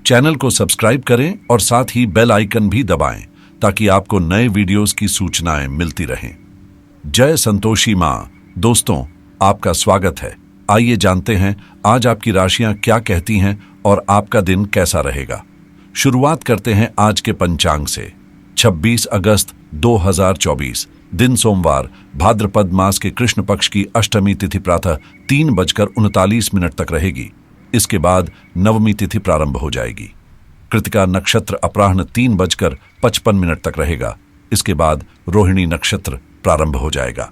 Channel को subscribe करें और साथ ही बेल आइकन भी दबाएं ताकि आपको नए वीडियोस की सूचनाएं मिलती रहें। जय संतोषी माँ। दोस्तों, आपका स्वागत है। आइए जानते हैं आज आपकी राशियां क्या कहती हैं और आपका दिन कैसा रहेगा। शुरुआत करते हैं आज के पंचांग से। 26 अगस्त 2024 दिन सोमवार, भाद्रपद मास के कृष्ण पक्ष की अष्टमी तिथि प्रातः 3:39 तक रहेगी। इसके बाद नवमी तिथि प्रारंभ हो जाएगी। कृतिका नक्षत्र अपराह्न 3:55 तक रहेगा। इसके बाद रोहिणी नक्षत्र प्रारंभ हो जाएगा।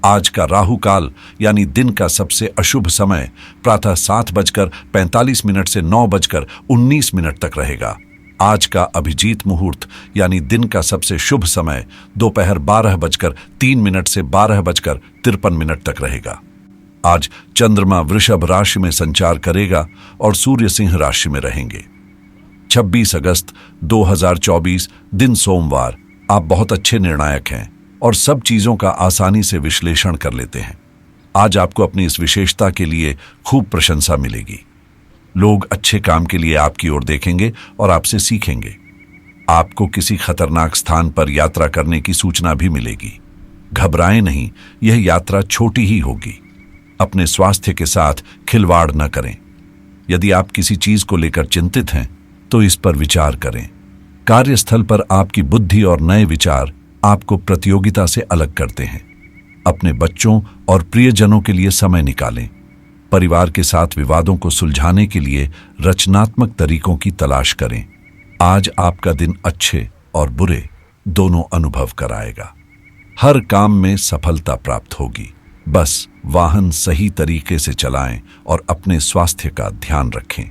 आज का राहु काल यानी दिन का सबसे अशुभ समय प्रातः 7:45 से 9:19 तक रहेगा। आज का अभिजीत मुहूर्त यानी दिन का सबसे शुभ समय दोपहर 12:03 से 12:53 तक रहेगा। आज चंद्रमा वृषभ राशि में संचार करेगा और सूर्य सिंह राशि में रहेंगे। 26 अगस्त 2024 दिन सोमवार, आप बहुत अच्छे निर्णायक हैं और सब चीजों का आसानी से विश्लेषण कर लेते हैं। आज आपको अपनी इस विशेषता के लिए खूब प्रशंसा मिलेगी। लोग अच्छे काम के लिए आपकी ओर देखेंगे और आपसे सीखेंगे। आपको किसी खतरनाक स्थान पर यात्रा करने की सूचना भी मिलेगी। घबराएं नहीं, यह यात्रा छोटी ही होगी। अपने स्वास्थ्य के साथ खिलवाड़ न करें। यदि आप किसी चीज को लेकर चिंतित हैं तो इस पर विचार करें। कार्यस्थल पर आपकी बुद्धि और नए विचार आपको प्रतियोगिता से अलग करते हैं। अपने बच्चों और प्रियजनों के लिए समय निकालें। परिवार के साथ विवादों को सुलझाने के लिए रचनात्मक तरीकों की तलाश करें। आज आपका दिन अच्छे और बुरे दोनों अनुभव कराएगा। हर काम में सफलता प्राप्त होगी। बस वाहन सही तरीके से चलाएं और अपने स्वास्थ्य का ध्यान रखें।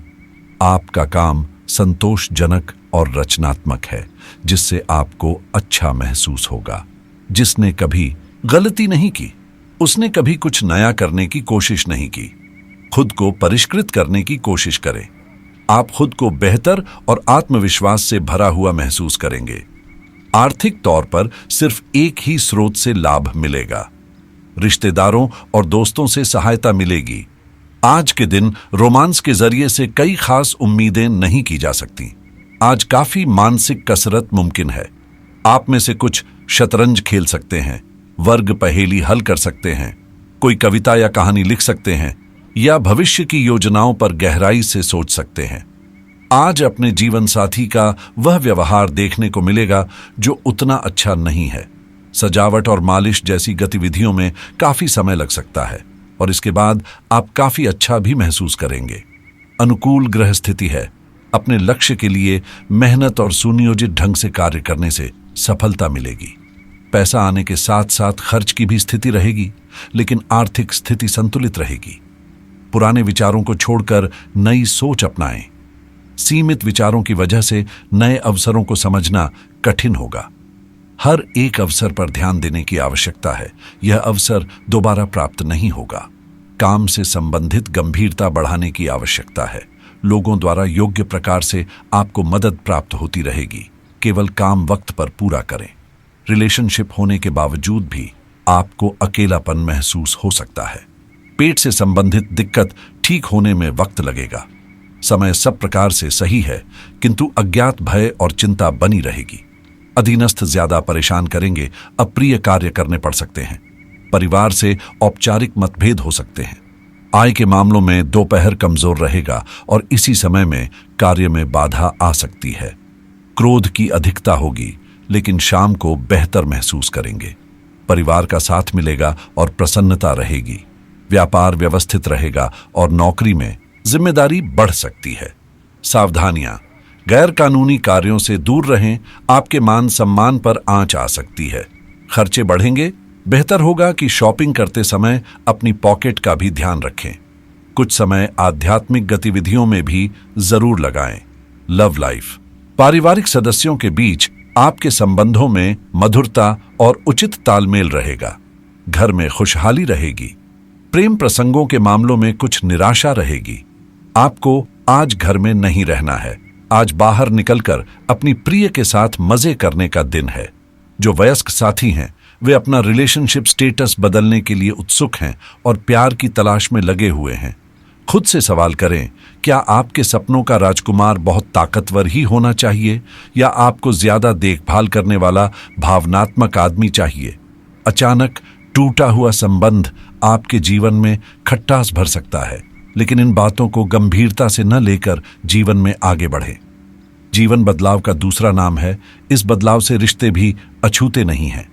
आपका काम संतोषजनक और रचनात्मक है, जिससे आपको अच्छा महसूस होगा। जिसने कभी गलती नहीं की, उसने कभी कुछ नया करने की कोशिश नहीं की। खुद को परिष्कृत करने की कोशिश करें। आप खुद को बेहतर और आत्मविश्वास से भरा हुआ महसूस करेंगे। आर्थिक तौर पर सिर्फ एक ही स्रोत से लाभ मिलेगा। रिश्तेदारों और दोस्तों से सहायता मिलेगी। आज के दिन रोमांस के जरिए से कई खास उम्मीदें नहीं की जा सकती। आज काफी मानसिक कसरत मुमकिन है। आप में से कुछ शतरंज खेल सकते हैं, वर्ग पहेली हल कर सकते हैं, कोई कविता या कहानी लिख सकते हैं या भविष्य की योजनाओं पर गहराई से सोच सकते हैं। आज अपने जीवन साथी का वह व्यवहार देखने को मिलेगा जो उतना अच्छा नहीं है। सजावट और मालिश जैसी गतिविधियों में काफी समय लग सकता है और इसके बाद आप काफी अच्छा भी महसूस करेंगे। अनुकूल ग्रह स्थिति है। अपने लक्ष्य के लिए मेहनत और सुनियोजित ढंग से कार्य करने से सफलता मिलेगी। पैसा आने के साथ साथ खर्च की भी स्थिति रहेगी, लेकिन आर्थिक स्थिति संतुलित रहेगी। पुराने विचारों को छोड़कर नई सोच अपनाएं। सीमित विचारों की वजह से नए अवसरों को समझना कठिन होगा। हर एक अवसर पर ध्यान देने की आवश्यकता है। यह अवसर दोबारा प्राप्त नहीं होगा। काम से संबंधित गंभीरता बढ़ाने की आवश्यकता है। लोगों द्वारा योग्य प्रकार से आपको मदद प्राप्त होती रहेगी। केवल काम वक्त पर पूरा करें। रिलेशनशिप होने के बावजूद भी आपको अकेलापन महसूस हो सकता है। पेट से संबंधित दिक्कत ठीक होने में वक्त लगेगा। समय सब प्रकार से सही है, किंतु अज्ञात भय और चिंता बनी रहेगी। अधीनस्थ ज्यादा परेशान करेंगे। अप्रिय कार्य करने पड़ सकते हैं। परिवार से औपचारिक मतभेद हो सकते हैं। आय के मामलों में दोपहर कमजोर रहेगा और इसी समय में कार्य में बाधा आ सकती है। क्रोध की अधिकता होगी, लेकिन शाम को बेहतर महसूस करेंगे। परिवार का साथ मिलेगा और प्रसन्नता रहेगी। व्यापार व्यवस्थित रहेगा और नौकरी में जिम्मेदारी बढ़ सकती है। सावधानियां, गैर कानूनी कार्यों से दूर रहें। आपके मान सम्मान पर आंच आ सकती है। खर्चे बढ़ेंगे। बेहतर होगा कि शॉपिंग करते समय अपनी पॉकेट का भी ध्यान रखें। कुछ समय आध्यात्मिक गतिविधियों में भी जरूर लगाएं। लव लाइफ, पारिवारिक सदस्यों के बीच आपके संबंधों में मधुरता और उचित तालमेल रहेगा। घर में खुशहाली रहेगी। प्रेम प्रसंगों के मामलों में कुछ निराशा रहेगी। आपको आज घर में नहीं रहना है। आज बाहर निकलकर अपनी प्रिय के साथ मजे करने का दिन है। जो वयस्क साथी हैं वे अपना रिलेशनशिप स्टेटस बदलने के लिए उत्सुक हैं और प्यार की तलाश में लगे हुए हैं। खुद से सवाल करें, क्या आपके सपनों का राजकुमार बहुत ताकतवर ही होना चाहिए या आपको ज्यादा देखभाल करने वाला भावनात्मक आदमी चाहिए? अचानक टूटा हुआ संबंध आपके जीवन में खट्टास भर सकता है, लेकिन इन बातों को गंभीरता से न लेकर जीवन में आगे बढ़ें। जीवन बदलाव का दूसरा नाम है। इस बदलाव से रिश्ते भी अछूते नहीं हैं।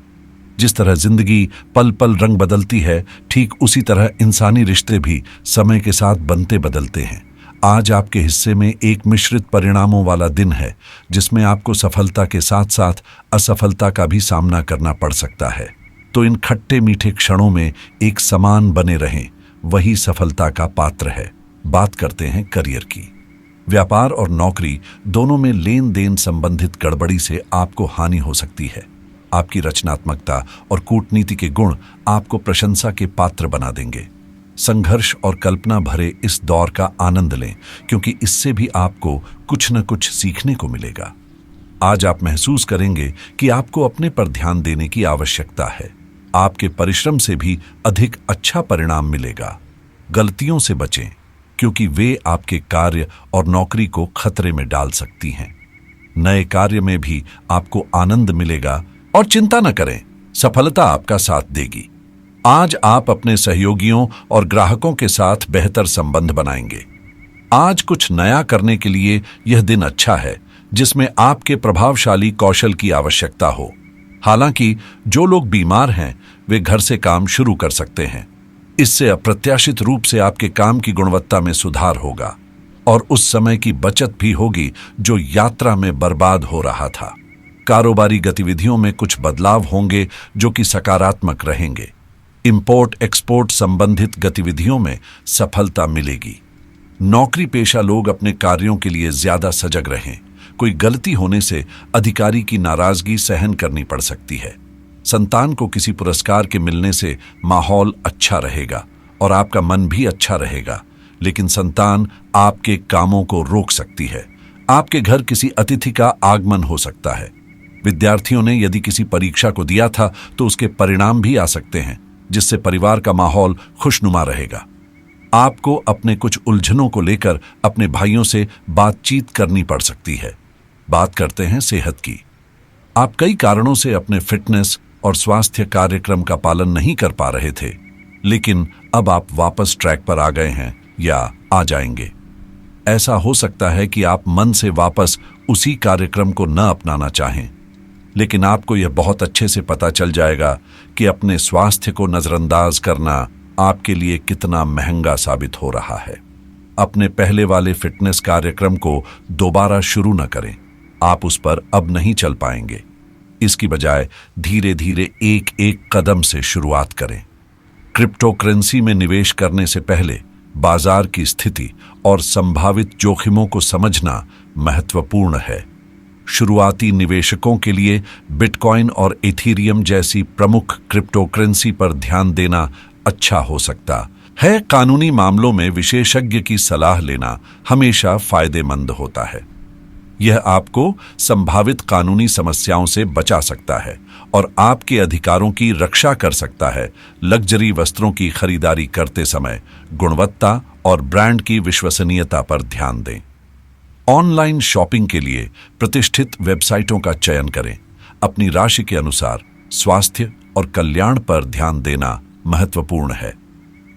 जिस तरह जिंदगी पल पल रंग बदलती है, ठीक उसी तरह इंसानी रिश्ते भी समय के साथ बनते बदलते हैं। आज आपके हिस्से में एक मिश्रित परिणामों वाला दिन है, जिसमें आपको सफलता के साथ साथ असफलता का भी सामना करना पड़ सकता है। तो इन खट्टे मीठे क्षणों में एक समान बने रहें, वही सफलता का पात्र है। बात करते हैं करियर की। व्यापार और नौकरी दोनों में लेन देन संबंधित गड़बड़ी से आपको हानि हो सकती है। आपकी रचनात्मकता और कूटनीति के गुण आपको प्रशंसा के पात्र बना देंगे। संघर्ष और कल्पना भरे इस दौर का आनंद लें, क्योंकि इससे भी आपको कुछ न कुछ सीखने को मिलेगा। आज आप महसूस करेंगे कि आपको अपने पर ध्यान देने की आवश्यकता है। आपके परिश्रम से भी अधिक अच्छा परिणाम मिलेगा। गलतियों से बचें, क्योंकि वे आपके कार्य और नौकरी को खतरे में डाल सकती हैं। नए कार्य में भी आपको आनंद मिलेगा और चिंता न करें, सफलता आपका साथ देगी। आज आप अपने सहयोगियों और ग्राहकों के साथ बेहतर संबंध बनाएंगे। आज कुछ नया करने के लिए यह दिन अच्छा है, जिसमें आपके प्रभावशाली कौशल की आवश्यकता हो। हालांकि जो लोग बीमार हैं, वे घर से काम शुरू कर सकते हैं। इससे अप्रत्याशित रूप से आपके काम की गुणवत्ता में सुधार होगा और उस समय की बचत भी होगी जो यात्रा में बर्बाद हो रहा था। कारोबारी गतिविधियों में कुछ बदलाव होंगे जो कि सकारात्मक रहेंगे। इंपोर्ट एक्सपोर्ट संबंधित गतिविधियों में सफलता मिलेगी। नौकरी पेशा लोग अपने कार्यों के लिए ज्यादा सजग रहें। कोई गलती होने से अधिकारी की नाराजगी सहन करनी पड़ सकती है। संतान को किसी पुरस्कार के मिलने से माहौल अच्छा रहेगा और आपका मन भी अच्छा रहेगा, लेकिन संतान आपके कामों को रोक सकती है। आपके घर किसी अतिथि का आगमन हो सकता है। विद्यार्थियों ने यदि किसी परीक्षा को दिया था तो उसके परिणाम भी आ सकते हैं, जिससे परिवार का माहौल खुशनुमा रहेगा। आपको अपने कुछ उलझनों को लेकर अपने भाइयों से बातचीत करनी पड़ सकती है। बात करते हैं सेहत की। आप कई कारणों से अपने फिटनेस और स्वास्थ्य कार्यक्रम का पालन नहीं कर पा रहे थे, लेकिन अब आप वापस ट्रैक पर आ गए हैं या आ जाएंगे। ऐसा हो सकता है कि आप मन से वापस उसी कार्यक्रम को न अपनाना चाहें, लेकिन आपको यह बहुत अच्छे से पता चल जाएगा कि अपने स्वास्थ्य को नजरअंदाज करना आपके लिए कितना महंगा साबित हो रहा है। अपने पहले वाले फिटनेस कार्यक्रम को दोबारा शुरू न करें। आप उस पर अब नहीं चल पाएंगे। इसकी बजाय धीरे धीरे एक एक कदम से शुरुआत करें। क्रिप्टो करेंसी में निवेश करने से पहले बाजार की स्थिति और संभावित जोखिमों को समझना महत्वपूर्ण है। शुरुआती निवेशकों के लिए बिटकॉइन और इथेरियम जैसी प्रमुख क्रिप्टो करेंसी पर ध्यान देना अच्छा हो सकता है। कानूनी मामलों में विशेषज्ञ की सलाह लेना हमेशा फायदेमंद होता है। यह आपको संभावित कानूनी समस्याओं से बचा सकता है और आपके अधिकारों की रक्षा कर सकता है। लग्जरी वस्त्रों की खरीदारी करते समय गुणवत्ता और ब्रांड की विश्वसनीयता पर ध्यान दें। ऑनलाइन शॉपिंग के लिए प्रतिष्ठित वेबसाइटों का चयन करें। अपनी राशि के अनुसार स्वास्थ्य और कल्याण पर ध्यान देना महत्वपूर्ण है।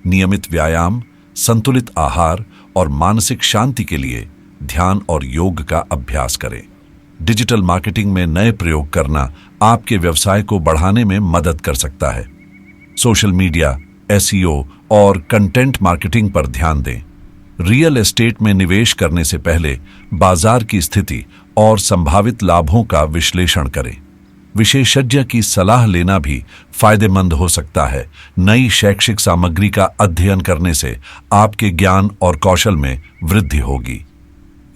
नियमित व्यायाम, संतुलित आहार और मानसिक शांति के लिए ध्यान और योग का अभ्यास करें। डिजिटल मार्केटिंग में नए प्रयोग करना आपके व्यवसाय को बढ़ाने में मदद कर सकता है। सोशल मीडिया, एसईओ और कंटेंट मार्केटिंग पर ध्यान दें। रियल एस्टेट में निवेश करने से पहले बाजार की स्थिति और संभावित लाभों का विश्लेषण करें। विशेषज्ञ की सलाह लेना भी फायदेमंद हो सकता है। नई शैक्षिक सामग्री का अध्ययन करने से आपके ज्ञान और कौशल में वृद्धि होगी।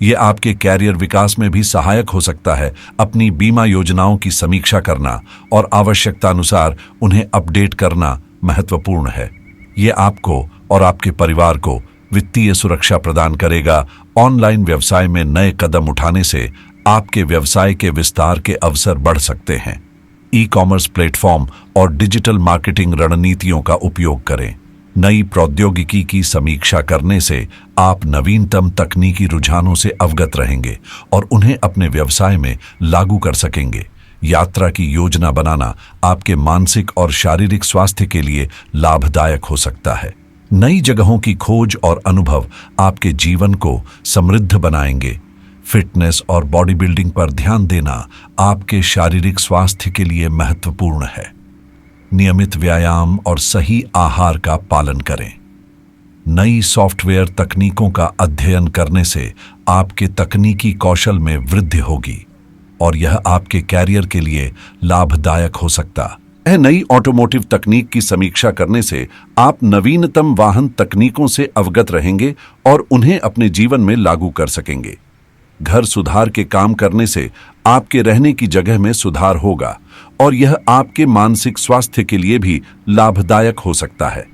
यह आपके कैरियर विकास में भी सहायक हो सकता है। अपनी बीमा योजनाओं की समीक्षा करना और आवश्यकतानुसार उन्हें अपडेट करना महत्वपूर्ण है। यह आपको और आपके परिवार को वित्तीय सुरक्षा प्रदान करेगा। ऑनलाइन व्यवसाय में नए कदम उठाने से आपके व्यवसाय के विस्तार के अवसर बढ़ सकते हैं। ई कॉमर्स प्लेटफॉर्म और डिजिटल मार्केटिंग रणनीतियों का उपयोग करें। नई प्रौद्योगिकी की समीक्षा करने से आप नवीनतम तकनीकी रुझानों से अवगत रहेंगे और उन्हें अपने व्यवसाय में लागू कर सकेंगे। यात्रा की योजना बनाना आपके मानसिक और शारीरिक स्वास्थ्य के लिए लाभदायक हो सकता है। नई जगहों की खोज और अनुभव आपके जीवन को समृद्ध बनाएंगे। फिटनेस और बॉडी बिल्डिंग पर ध्यान देना आपके शारीरिक स्वास्थ्य के लिए महत्वपूर्ण है। नियमित व्यायाम और सही आहार का पालन करें। नई सॉफ्टवेयर तकनीकों का अध्ययन करने से आपके तकनीकी कौशल में वृद्धि होगी और यह आपके कैरियर के लिए लाभदायक हो सकता है। नई ऑटोमोटिव तकनीक की समीक्षा करने से आप नवीनतम वाहन तकनीकों से अवगत रहेंगे और उन्हें अपने जीवन में लागू कर सकेंगे। घर सुधार के काम करने से आपके रहने की जगह में सुधार होगा और यह आपके मानसिक स्वास्थ्य के लिए भी लाभदायक हो सकता है।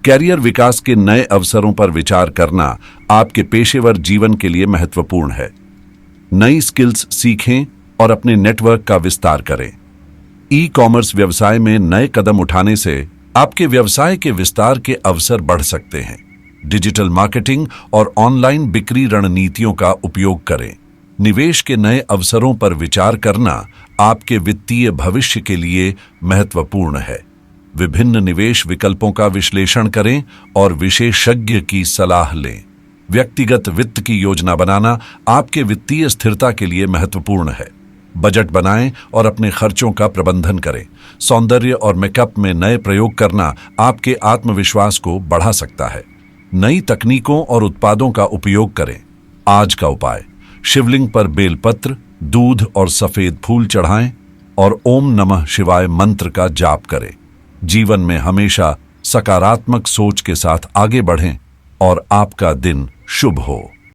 कैरियर विकास के नए अवसरों पर विचार करना आपके पेशेवर जीवन के लिए महत्वपूर्ण है। नई स्किल्स सीखें और अपने नेटवर्क का विस्तार करें। ई कॉमर्स व्यवसाय में नए कदम उठाने से आपके व्यवसाय के विस्तार के अवसर बढ़ सकते हैं। डिजिटल मार्केटिंग और ऑनलाइन बिक्री रणनीतियों का उपयोग करें। निवेश के नए अवसरों पर विचार करना आपके वित्तीय भविष्य के लिए महत्वपूर्ण है। विभिन्न निवेश विकल्पों का विश्लेषण करें और विशेषज्ञ की सलाह लें। व्यक्तिगत वित्त की योजना बनाना आपके वित्तीय स्थिरता के लिए महत्वपूर्ण है। बजट बनाएं और अपने खर्चों का प्रबंधन करें। सौंदर्य और मेकअप में नए प्रयोग करना आपके आत्मविश्वास को बढ़ा सकता है। नई तकनीकों और उत्पादों का उपयोग करें। आज का उपाय: शिवलिंग पर बेलपत्र, दूध और सफेद फूल चढ़ाएं और ओम नमः शिवाय मंत्र का जाप करें। जीवन में हमेशा सकारात्मक सोच के साथ आगे बढ़ें और आपका दिन शुभ हो।